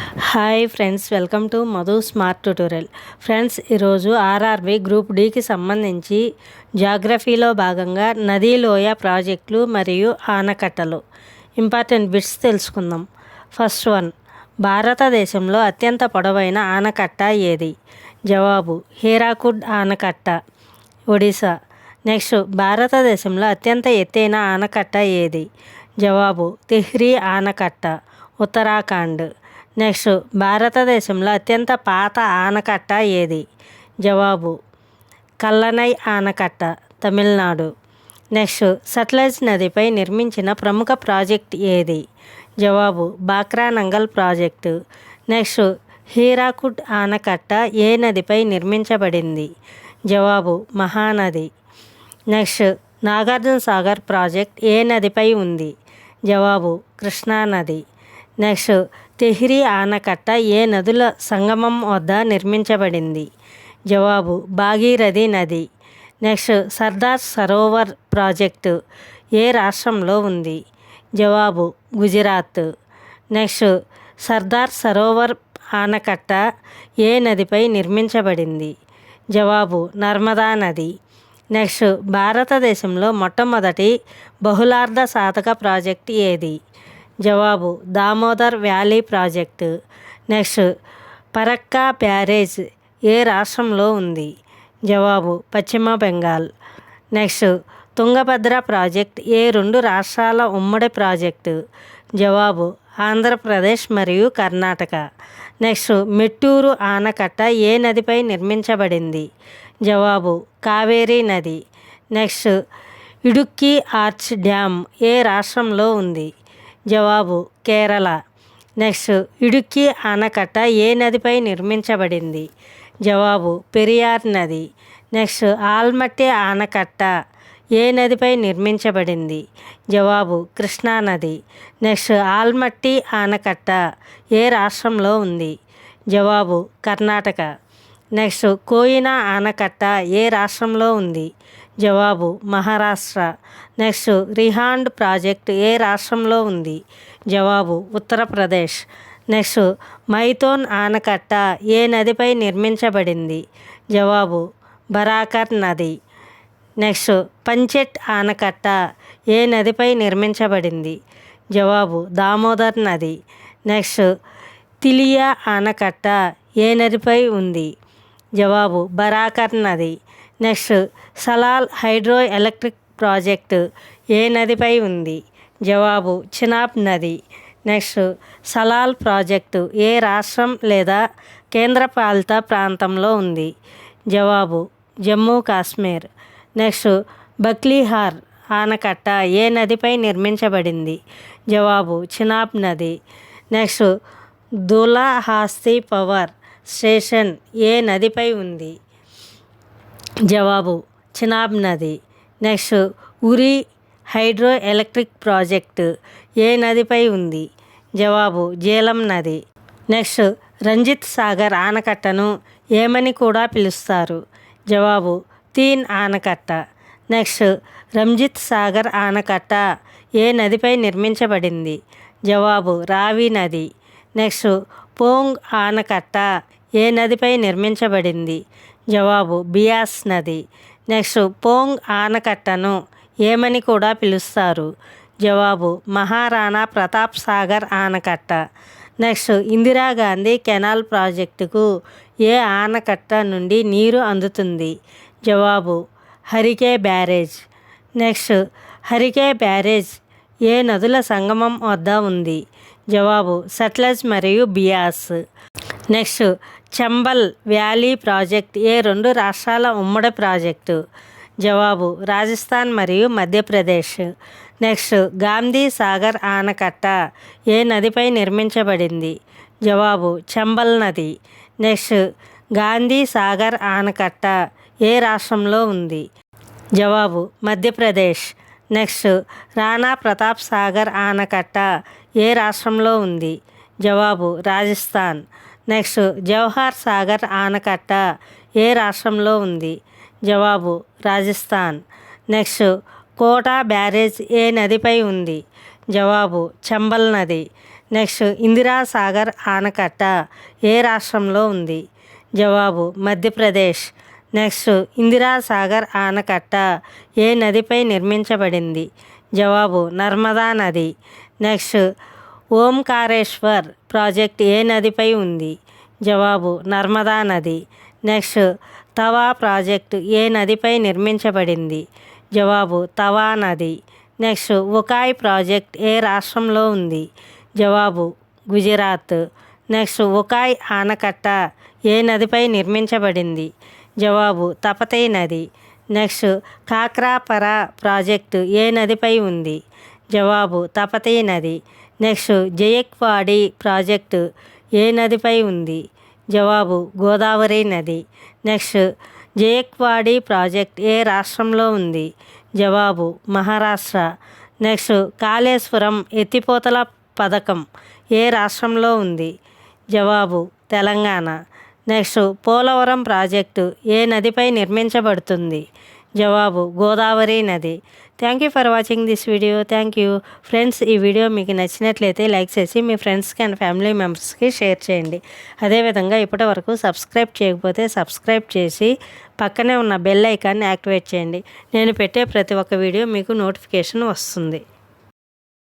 Hi friends, welcome to Madhu smart tutorial. Friends, ఈరోజు RRB group డికి సంబంధించి జాగ్రఫీలో భాగంగా నదీ లోయ ప్రాజెక్టులు మరియు ఆనకట్టలు ఇంపార్టెంట్ బిట్స్ తెలుసుకుందాం. ఫస్ట్ వన్, భారతదేశంలో అత్యంత పొడవైన ఆనకట్ట ఏది? జవాబు హీరాకుడ్ ఆనకట్ట, ఒడిశా. నెక్స్ట్, భారతదేశంలో అత్యంత ఎత్తైన ఆనకట్ట ఏది? జవాబు తిహ్రీ ఆనకట్ట, ఉత్తరాఖండ్. నెక్స్ట్, భారతదేశంలో అత్యంత పాత ఆనకట్ట ఏది? జవాబు కల్లనై ఆనకట్ట, తమిళనాడు. నెక్స్ట్, సట్లెజ్ నదిపై నిర్మించిన ప్రముఖ ప్రాజెక్ట్ ఏది? జవాబు బాక్రానంగల్ ప్రాజెక్టు. నెక్స్ట్, హీరాకుడ్ ఆనకట్ట ఏ నదిపై నిర్మించబడింది? జవాబు మహానది. నెక్స్ట్, నాగార్జున సాగర్ ప్రాజెక్ట్ ఏ నదిపై ఉంది? జవాబు కృష్ణానది. నెక్స్ట్, తిహ్రీ ఆనకట్ట ఏ నదుల సంగమం వద్ద నిర్మించబడింది? జవాబు భాగీరథి నది. నెక్స్ట్, సర్దార్ సరోవర్ ప్రాజెక్టు ఏ రాష్ట్రంలో ఉంది? జవాబు గుజరాత్. నెక్స్ట్, సర్దార్ సరోవర్ ఆనకట్ట ఏ నదిపై నిర్మించబడింది? జవాబు నర్మదా నది. నెక్స్ట్, భారతదేశంలో మొట్టమొదటి బహుళార్ధ సాధక ప్రాజెక్ట్ ఏది? జవాబు Damodar valley project. Next, Farakka barrage ఏ రాష్ట్రంలో ఉంది? జవాబు పశ్చిమ బెంగాల్. నెక్స్ట్, తుంగభద్ర ప్రాజెక్ట్ ఏ రెండు రాష్ట్రాల ఉమ్మడి ప్రాజెక్టు? జవాబు ఆంధ్రప్రదేశ్ మరియు కర్ణాటక. నెక్స్ట్, మెట్టూరు ఆనకట్ట ఏ నదిపై నిర్మించబడింది? జవాబు కావేరీ నది. నెక్స్ట్, ఇడుక్కి ఆర్చ్ డ్యామ్ ఏ రాష్ట్రంలో ఉంది? జవాబు కేరళ. నెక్స్ట్, ఇడుక్కి ఆనకట్ట ఏ నదిపై నిర్మించబడింది? జవాబు పెరియార్ నది. నెక్స్ట్, ఆల్మట్టి ఆనకట్ట ఏ నదిపై నిర్మించబడింది? జవాబు కృష్ణానది. నెక్స్ట్, ఆల్మట్టి ఆనకట్ట ఏ రాష్ట్రంలో ఉంది? జవాబు కర్ణాటక. నెక్స్ట్, కోయినా ఆనకట్ట ఏ రాష్ట్రంలో ఉంది? జవాబు మహారాష్ట్ర. నెక్స్ట్, రిహాండ్ ప్రాజెక్ట్ ఏ రాష్ట్రంలో ఉంది? జవాబు ఉత్తరప్రదేశ్. నెక్స్ట్, మైథోన్ ఆనకట్ట ఏ నదిపై నిర్మించబడింది? జవాబు బరాకర్ నది. నెక్స్ట్, పంచెట్ ఆనకట్ట ఏ నదిపై నిర్మించబడింది? జవాబు దామోదర్ నది. నెక్స్ట్, తిలియా ఆనకట్ట ఏ నదిపై ఉంది? జవాబు బరాకర్ నది. Next, Salal hydroelectric project ఏ నదిపై ఉంది? జవాబు చినాబ్ నది. నెక్స్ట్, సలాల్ ప్రాజెక్టు ఏ రాష్ట్రం లేదా కేంద్రపాలిత ప్రాంతంలో ఉంది? జవాబు జమ్మూ కాశ్మీర్. నెక్స్ట్, బక్లీహార్ ఆనకట్ట ఏ నదిపై నిర్మించబడింది? జవాబు చినాబ్ నది. నెక్స్ట్, దులహాస్తీ పవర్ స్టేషన్ ఏ నదిపై ఉంది? జవాబు చినాబ్ నది. నెక్స్ట్, ఉరి హైడ్రో ఎలక్ట్రిక్ ప్రాజెక్టు ఏ నదిపై ఉంది? జవాబు జీలం నది. నెక్స్ట్, రంజిత్ సాగర్ ఆనకట్టను ఏమని కూడా పిలుస్తారు? జవాబు తీన్ ఆనకట్ట. నెక్స్ట్, రంజిత్ సాగర్ ఆనకట్ట ఏ నదిపై నిర్మించబడింది? జవాబు రావి నది. నెక్స్ట్, పోంగ్ ఆనకట్ట ఏ నదిపై నిర్మించబడింది? జవాబు బియాస్ నది. నెక్స్ట్, పోంగ్ ఆనకట్టను ఏమని కూడా పిలుస్తారు? జవాబు మహారాణా ప్రతాప్ సాగర్ ఆనకట్ట. నెక్స్ట్, ఇందిరాగాంధీ కెనాల్ ప్రాజెక్టుకు ఏ ఆనకట్ట నుండి నీరు అందుతుంది? జవాబు Harike barrage. Next, Harike barrage ఏ నదుల సంగమం వద్ద ఉంది? జవాబు సట్లెజ్ మరియు Beas. Next, Chambal valley project ఏ రెండు రాష్ట్రాల ఉమ్మడి ప్రాజెక్టు? జవాబు రాజస్థాన్ మరియు మధ్యప్రదేశ్. నెక్స్ట్, గాంధీ సాగర్ ఆనకట్ట ఏ నదిపై నిర్మించబడింది? జవాబు చంబల్ నది. నెక్స్ట్, గాంధీ సాగర్ ఆనకట్ట ఏ రాష్ట్రంలో ఉంది? జవాబు మధ్యప్రదేశ్. నెక్స్ట్, రాణా ప్రతాప్ సాగర్ ఆనకట్ట ఏ రాష్ట్రంలో ఉంది? జవాబు రాజస్థాన్. నెక్స్ట్, జవహర్ సాగర్ ఆనకట్ట ఏ రాష్ట్రంలో ఉంది? జవాబు రాజస్థాన్. నెక్స్ట్, కోటా బ్యారేజ్ ఏ నదిపై ఉంది? జవాబు చంబల్ నది. నెక్స్ట్ ఇందిరాసాగర్ ఆనకట్ట ఏ రాష్ట్రంలో ఉంది? జవాబు మధ్యప్రదేశ్. నెక్స్ట్ ఇందిరాసాగర్ ఆనకట్ట ఏ నదిపై నిర్మించబడింది? జవాబు నర్మదా నది. నెక్స్ట్ ఓంకారేశ్వర్ ప్రాజెక్ట్ ఏ నదిపై ఉంది? జవాబు నర్మదా నది. నెక్స్ట్ తవా ప్రాజెక్టు ఏ నదిపై నిర్మించబడింది? జవాబు తవా నది. నెక్స్ట్ ఉకాయ్ ప్రాజెక్ట్ ఏ రాష్ట్రంలో ఉంది? జవాబు గుజరాత్. నెక్స్ట్ ఉకాయ్ ఆనకట్ట ఏ నదిపై నిర్మించబడింది? జవాబు తపతీ నది. నెక్స్ట్ కాక్రాపరా ప్రాజెక్టు ఏ నదిపై ఉంది? జవాబు తపతీ నది. నెక్స్ట్ జయక్వాడి ప్రాజెక్టు ఏ నదిపై ఉంది? జవాబు గోదావరి నది. నెక్స్ట్ జయక్వాడి ప్రాజెక్ట్ ఏ రాష్ట్రంలో ఉంది? జవాబు మహారాష్ట్ర. నెక్స్ట్ కాళేశ్వరం ఎత్తిపోతల పథకం ఏ రాష్ట్రంలో ఉంది? జవాబు తెలంగాణ. నెక్స్ట్ పోలవరం ప్రాజెక్టు ఏ నదిపై నిర్మించబడుతుంది? జవాబు గోదావరి నది. Thank you for watching this video. Thank you friends. ఈ వీడియో మీకు నచ్చినట్లయితే లైక్ చేసి మీ ఫ్రెండ్స్కి అండ్ ఫ్యామిలీ మెంబర్స్కి షేర్ చేయండి. అదేవిధంగా ఇప్పటి వరకు సబ్స్క్రైబ్ చేయకపోతే సబ్స్క్రైబ్ చేసి పక్కనే ఉన్న బెల్ ఐకాన్ని యాక్టివేట్ చేయండి. నేను పెట్టే ప్రతి ఒక్క వీడియో మీకు నోటిఫికేషన్ వస్తుంది.